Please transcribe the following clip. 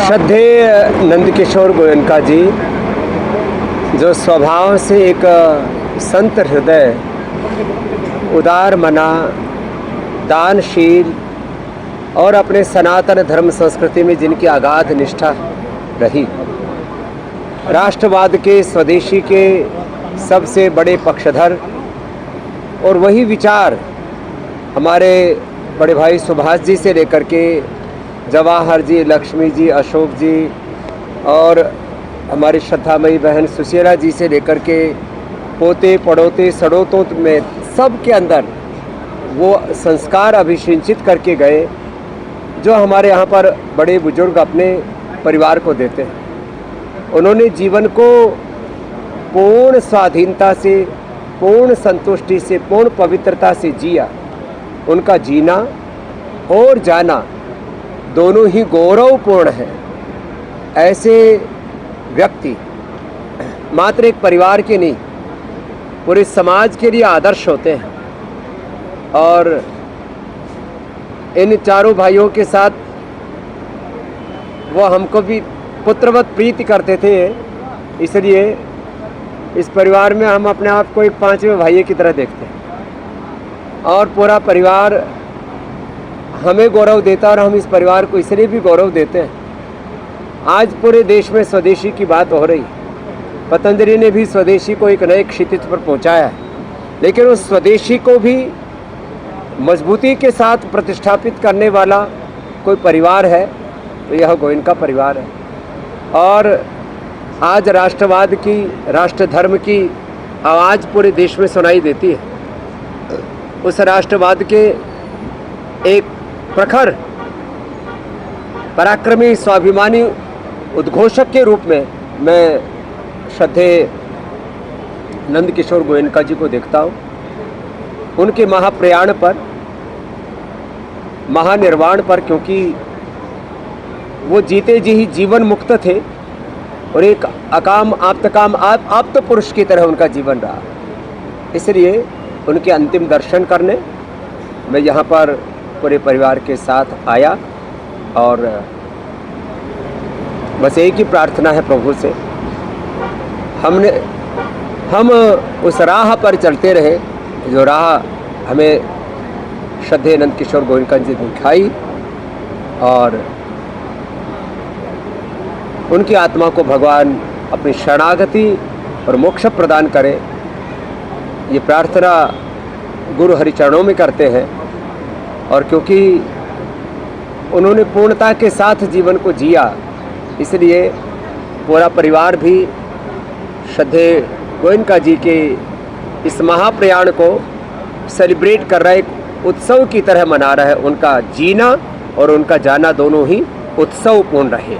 श्रद्धेय नंदकिशोर गोयनका जी, जो स्वभाव से एक संत हृदय, उदार मना, दानशील और अपने सनातन धर्म संस्कृति में जिनकी अगाध निष्ठा रही, राष्ट्रवाद के, स्वदेशी के सबसे बड़े पक्षधर, और वही विचार हमारे बड़े भाई सुभाष जी से लेकर के जवाहर जी, लक्ष्मी जी, अशोक जी और हमारी श्रद्धामयी बहन सुशीला जी से लेकर के पोते पड़ोते सड़ोतों में सब के अंदर वो संस्कार अभिसिंचित करके गए जो हमारे यहाँ पर बड़े बुजुर्ग अपने परिवार को देते हैं। उन्होंने जीवन को पूर्ण स्वाधीनता से, पूर्ण संतुष्टि से, पूर्ण पवित्रता से जिया। उनका जीना और जाना दोनों ही गौरवपूर्ण है। ऐसे व्यक्ति मात्र एक परिवार के नहीं, पूरे समाज के लिए आदर्श होते हैं। और इन चारों भाइयों के साथ वो हमको भी पुत्रवत प्रीति करते थे, इसलिए इस परिवार में हम अपने आप को एक पांचवें भाई की तरह देखते हैं और पूरा परिवार हमें गौरव देता और हम इस परिवार को इसलिए भी गौरव देते हैं। आज पूरे देश में स्वदेशी की बात हो रही, पतंजलि ने भी स्वदेशी को एक नए क्षितिज पर पहुंचाया है, लेकिन उस स्वदेशी को भी मजबूती के साथ प्रतिष्ठापित करने वाला कोई परिवार है तो यह गोयनका परिवार है। और आज राष्ट्रवाद की, राष्ट्र धर्म की आवाज़ पूरे देश में सुनाई देती है। उस राष्ट्रवाद के एक प्रखर, पराक्रमी, स्वाभिमानी उद्घोषक के रूप में मैं श्रद्धेय नंदकिशोर गोयनका जी को देखता हूँ। उनके महाप्रयाण पर, महानिर्वाण पर, क्योंकि वो जीते जी ही जीवन मुक्त थे और एक अकाम आप्तकाम आप्त पुरुष की तरह उनका जीवन रहा। इसलिए उनके अंतिम दर्शन करने मैं यहाँ पर पूरे परिवार के साथ आया और बस एक ही प्रार्थना है प्रभु से, हम उस राह पर चलते रहे जो राह हमें श्रद्धेय नंदकिशोर गोयनका जी ने दिखाई, और उनकी आत्मा को भगवान अपनी शरणागति और मोक्ष प्रदान करे। ये प्रार्थना गुरु हरिचरणों में करते हैं। और क्योंकि उन्होंने पूर्णता के साथ जीवन को जिया, इसलिए पूरा परिवार भी श्रद्धेय गोयनका जी के इस महाप्रयाण को सेलिब्रेट कर रहा है, एक उत्सव की तरह मना रहा है। उनका जीना और उनका जाना दोनों ही उत्सवपूर्ण रहे।